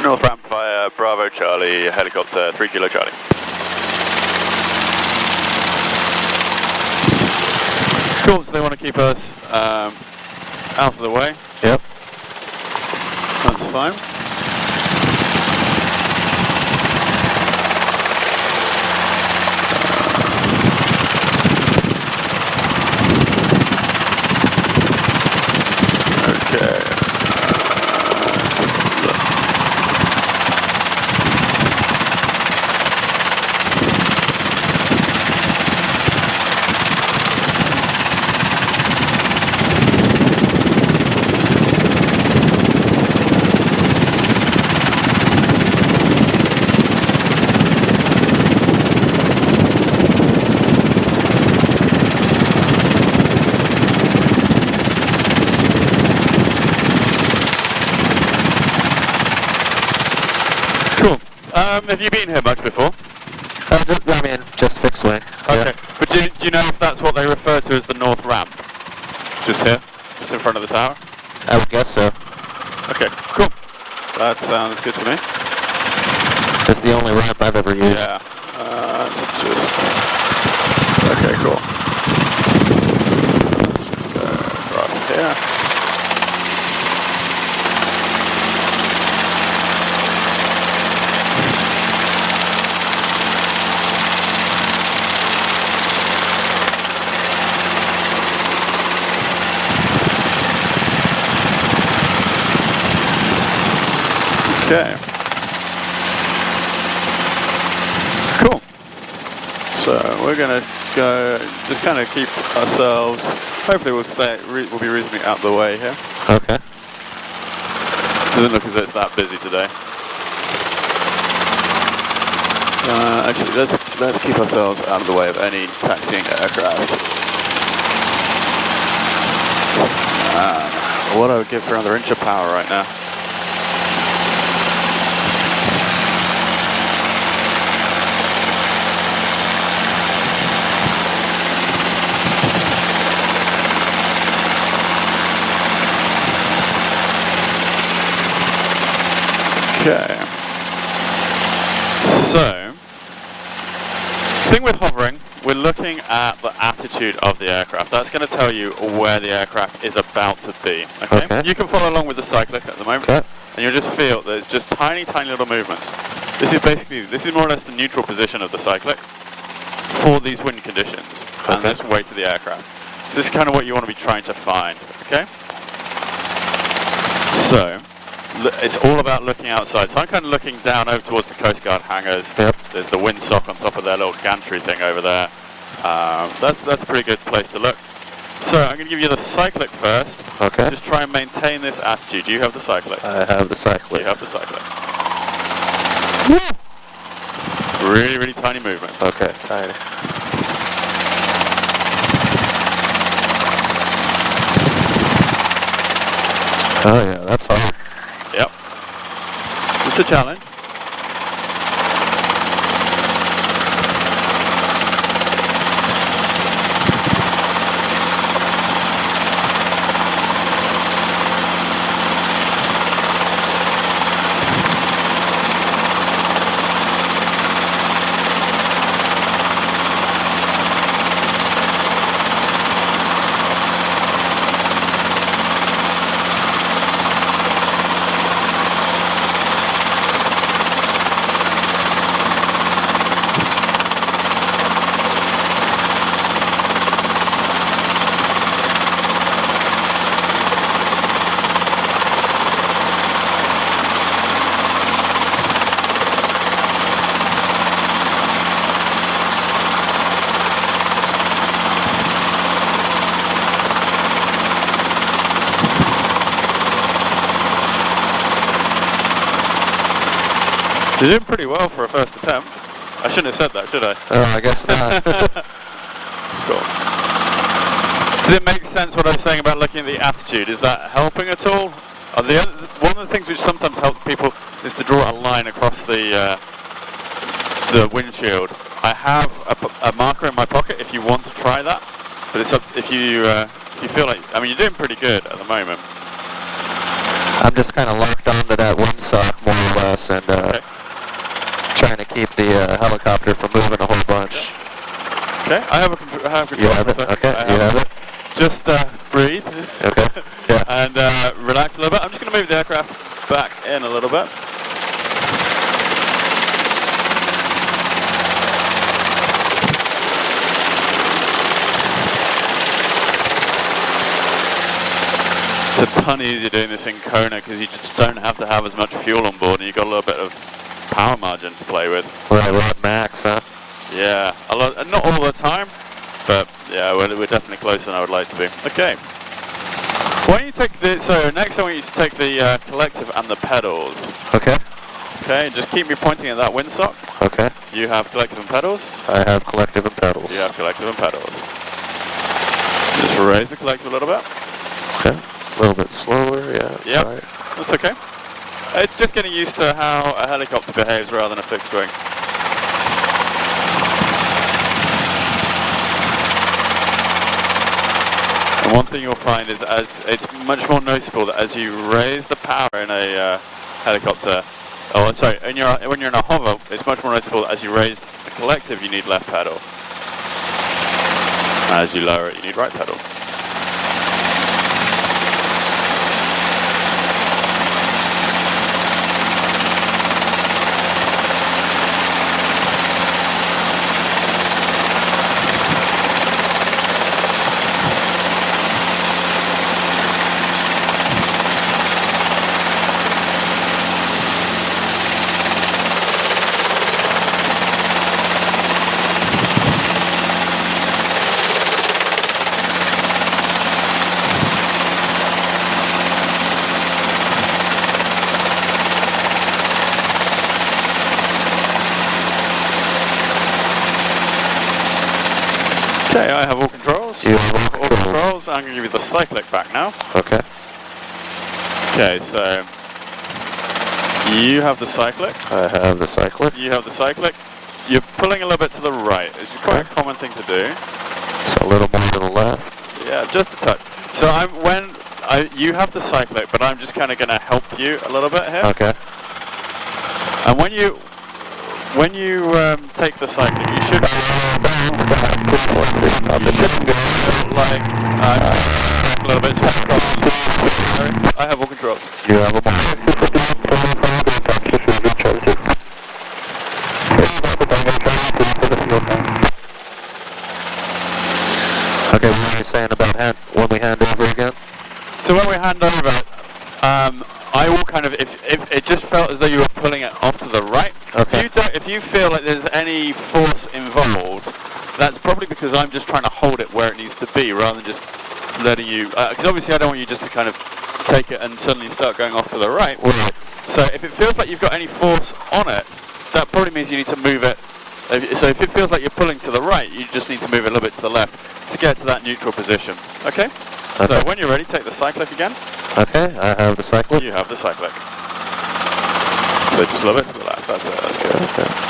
North Ramp via Bravo Charlie, helicopter 3 Kilo Charlie. Cool, so they want to keep us out of the way. Yep. That's fine. Okay. Have you been here much before? Just fixed wing. Okay, but do you know if that's what they refer to as the North Ramp? Just here? Just in front of the tower? I would guess so. Okay, cool. That sounds good to me. It's the only ramp I've ever used. Yeah, it's just... Okay, cool. Just go across here. Okay. Cool. So we're gonna go, just kind of keep ourselves. Hopefully we'll we'll be reasonably out of the way here. Okay. Doesn't look as though it's that busy today. Actually, let's keep ourselves out of the way of any taxiing aircraft. What I would give for another inch of power right now. Okay, so, the thing with hovering, we're looking at the attitude of the aircraft. That's going to tell you where the aircraft is about to be, okay? You can follow along with the cyclic at the moment, and you'll just feel that it's just tiny, tiny little movements. This is more or less the neutral position of the cyclic for these wind conditions, and this weight of the aircraft. So this is kind of what you want to be trying to find, okay? So, it's all about looking outside. So I'm kind of looking down over towards the Coast Guard hangars. Yep. There's the windsock on top of their little gantry thing over there. That's a pretty good place to look. So I'm going to give you the cyclic first. Okay. Just try and maintain this attitude. Do you have the cyclic? I have the cyclic. You have the cyclic. Really, really tiny movement. Okay, tiny. Oh yeah, that's hard. Yep. It's a challenge. You're doing pretty well for a first attempt. I shouldn't have said that, should I? Oh, I guess not. Cool. Does it make sense what I was saying about looking at the attitude? Is that helping at all? One of the things which sometimes helps people is to draw a line across the windshield. I have a marker in my pocket if you want to try that, but it's up if you feel like, I mean, you're doing pretty good at the moment. I'm just kind of locked onto that windsock more or less, and trying to keep the helicopter from moving a whole bunch. Okay, I have control. You have it? Okay, you have it. Just breathe. Okay, yeah. And relax a little bit. I'm just going to move the aircraft back in a little bit. It's a ton easier doing this in Kona because you just don't have to have as much fuel on board and you've got a little bit of power margin to play with. Right, we're at max, huh? Yeah, not all the time, but yeah, we're definitely closer than I would like to be. Okay. Why don't you take so next I want you to take the collective and the pedals. Okay. Okay, just keep me pointing at that windsock. Okay. You have collective and pedals. I have collective and pedals. You have collective and pedals. Just raise the collective a little bit. Okay. A little bit slower, yeah. Yep, Sorry. that's okay. It's just getting used to how a helicopter behaves rather than a fixed wing. And one thing you'll find is it's much more noticeable that as you raise the power in a helicopter, when you're in a hover, it's much more noticeable that as you raise the collective, you need left pedal. As you lower it, you need right pedal. Okay, I have all controls. You have all controls. I'm going to give you the cyclic back now. Okay. Okay, so you have the cyclic. I have the cyclic. You have the cyclic. You're pulling a little bit to the right. It's quite a common thing to do. So a little more to the left. Yeah, just a touch. So you have the cyclic, but I'm just kind of going to help you a little bit here. Okay. And when you take the cyclic, you should go like a little bit. I have all controls. You have them all. Okay, what are you saying about when we hand over again? So when we hand over, I will kind of, if it just felt as though you were pulling it onto the right, okay. if you feel like there's any force involved, that's probably because I'm just trying to hold it where it needs to be rather than just letting you, because obviously I don't want you just to kind of take it and suddenly start going off to the right. Right. So if it feels like you've got any force on it, that probably means you need to move it. So if it feels like you're pulling to the right, you just need to move it a little bit to the left to get to that neutral position. Okay? So when you're ready, take the cyclic again. Okay, I have the cyclic. You have the cyclic. So just a little bit to the left, that's it, that's good. Okay.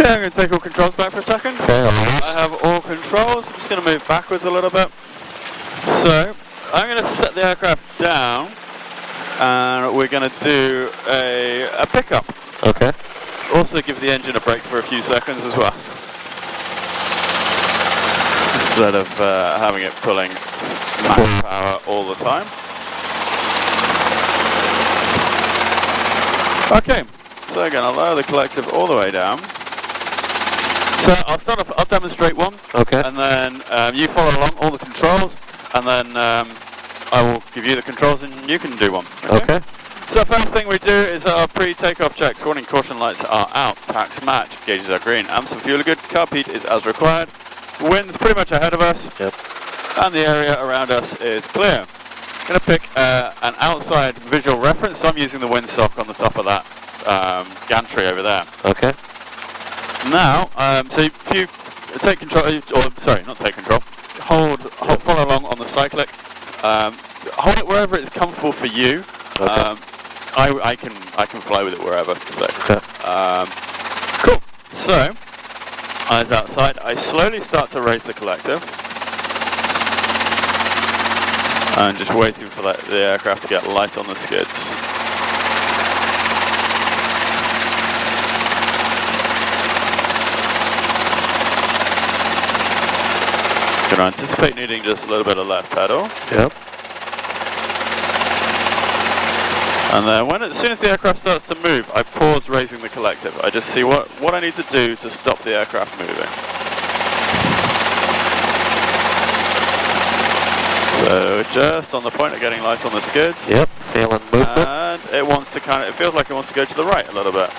Okay, I'm going to take all controls back for a second. Okay, I have all controls. I'm just going to move backwards a little bit. So, I'm going to set the aircraft down, and we're going to do a pickup. Okay. Also give the engine a break for a few seconds as well. Instead of having it pulling max power all the time. Okay, so I'm going to lower the collective all the way down. So I'll demonstrate one. Okay. And then you follow along all the controls, and then I will give you the controls and you can do one. Okay. So first thing we do is our pre-takeoff checks. Warning caution lights are out, tax match, gauges are green, amps and fuel are good, carb heat is as required. Wind's pretty much ahead of us. Yep. And the area around us is clear. I'm going to pick an outside visual reference, so I'm using the windsock on the top of that gantry over there. Okay. Now, so if you take control, or sorry, not take control, follow along on the cyclic, hold it wherever it's comfortable for you. Okay. I can fly with it wherever. So. Okay. Cool. So, eyes outside, I slowly start to raise the collective. And just waiting for the aircraft to get light on the skids. Going to anticipate needing just a little bit of left pedal. Yep. And then as soon as the aircraft starts to move, I pause raising the collective. I just see what I need to do to stop the aircraft moving. So just on the point of getting light on the skids. Yep, feeling movement. And it wants to it feels like it wants to go to the right a little bit.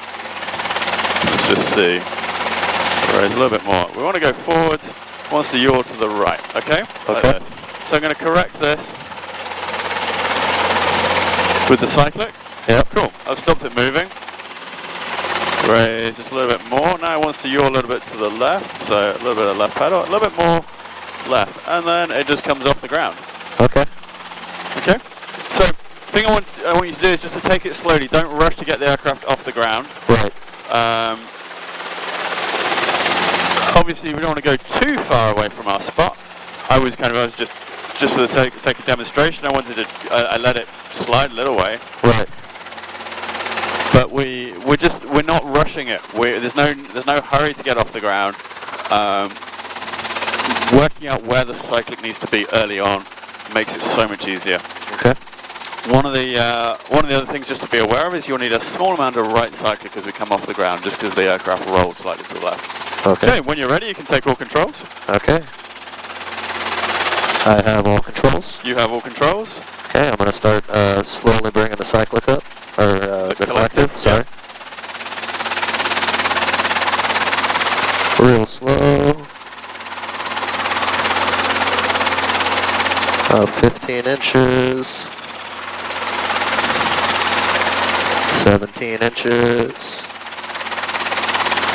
Let's just see. Raise a little bit more. We want to go forwards, wants to yaw to the right, okay? Like Okay. this. So I'm going to correct this with the cyclic. Yep. Cool, I've stopped it moving. Raise just a little bit more. Now it wants to yaw a little bit to the left, so a little bit of left pedal, a little bit more left, and then it just comes off the ground. Okay. Okay? So, the thing I want you to do is just to take it slowly. Don't rush to get the aircraft off the ground. Right. Obviously, we don't want to go too far away from our spot. I was just for the sake of demonstration, I wanted to, I let it slide a little way. Right. But we're not rushing it. There's no hurry to get off the ground. Working out where the cyclic needs to be early on makes it so much easier. Okay. One of the other things just to be aware of is you'll need a small amount of right cyclic as we come off the ground, just because the aircraft rolls slightly to the left. Okay. When you're ready, you can take all controls. Okay. I have all controls. You have all controls. Okay, I'm going to start slowly bringing the cyclic up, or the collective, sorry. Real slow. 15 inches. 17 inches.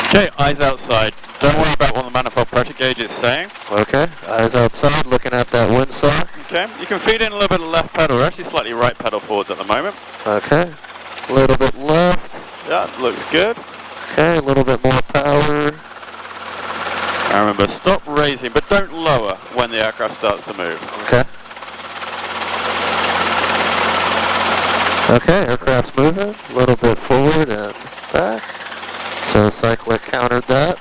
Okay, eyes outside. Don't worry about what the manifold pressure gauge is saying. Okay, eyes outside, looking at that windsock. Okay, you can feed in a little bit of left pedal. We're actually slightly right pedal forwards at the moment. Okay, a little bit left. Yeah, looks good. Okay, a little bit more power. And remember, stop raising, but don't lower when the aircraft starts to move. Okay. Okay, aircraft's moving, a little bit forward and back. So cyclic countered that.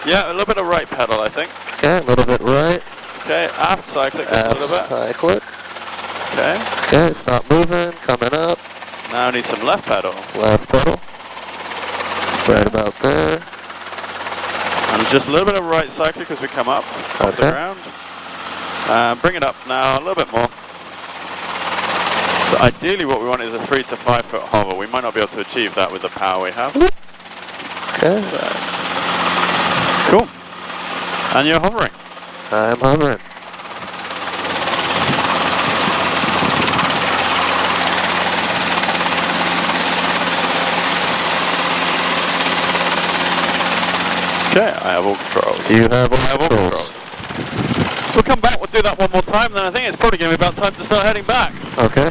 Yeah, a little bit of right pedal, I think. Okay, a little bit right. Okay, aft cyclic just a Aft little bit. cyclic. Okay. Okay, stop moving, coming up. Now I need some left pedal. Left pedal. Right about there. And just a little bit of right cyclic as we come up off the Okay. ground. Bring it up now a little bit more. So ideally what we want is a 3 to 5 foot hover. We might not be able to achieve that with the power we have. Okay. Cool. And you're hovering. I'm hovering. Okay, I have all controls. You have all I have all controls. controls. We'll come back, we'll do that one more time, then I think it's probably going to be about time to start heading back. Okay.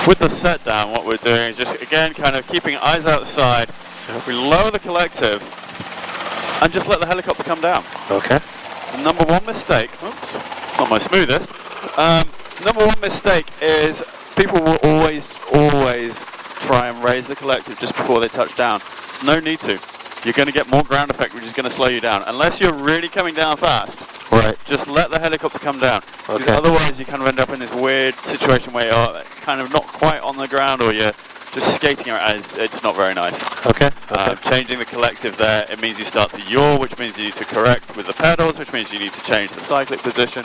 With the set down, what we're doing is just, again, kind of keeping eyes outside. We lower the collective and just let the helicopter come down. Okay. The number one mistake, oops, not my smoothest. Number one mistake is people will always try and raise the collective just before they touch down. No need to. You're going to get more ground effect, which is going to slow you down. Unless you're really coming down fast, right. Just let the helicopter come down. Okay. Because otherwise you kind of end up in this weird situation where you're kind of not quite on the ground, or you're just skating around. It's not very nice. Okay. Changing the collective there, it means you start to yaw, which means you need to correct with the pedals, which means you need to change the cyclic position.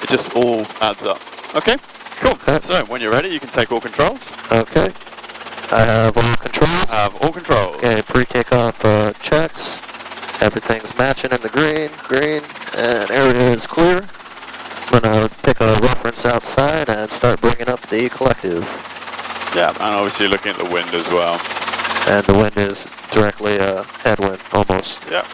It just all adds up. Okay, cool. Okay. So when you're ready, you can take all controls. Okay. I have all controls. Have all controls. Okay, pre-takeoff checks. Everything's matching in the green, and area is clear. I'm gonna pick a reference outside and start bringing up the collective. Yeah, and obviously looking at the wind as well. And the wind is directly headwind, almost. Yeah.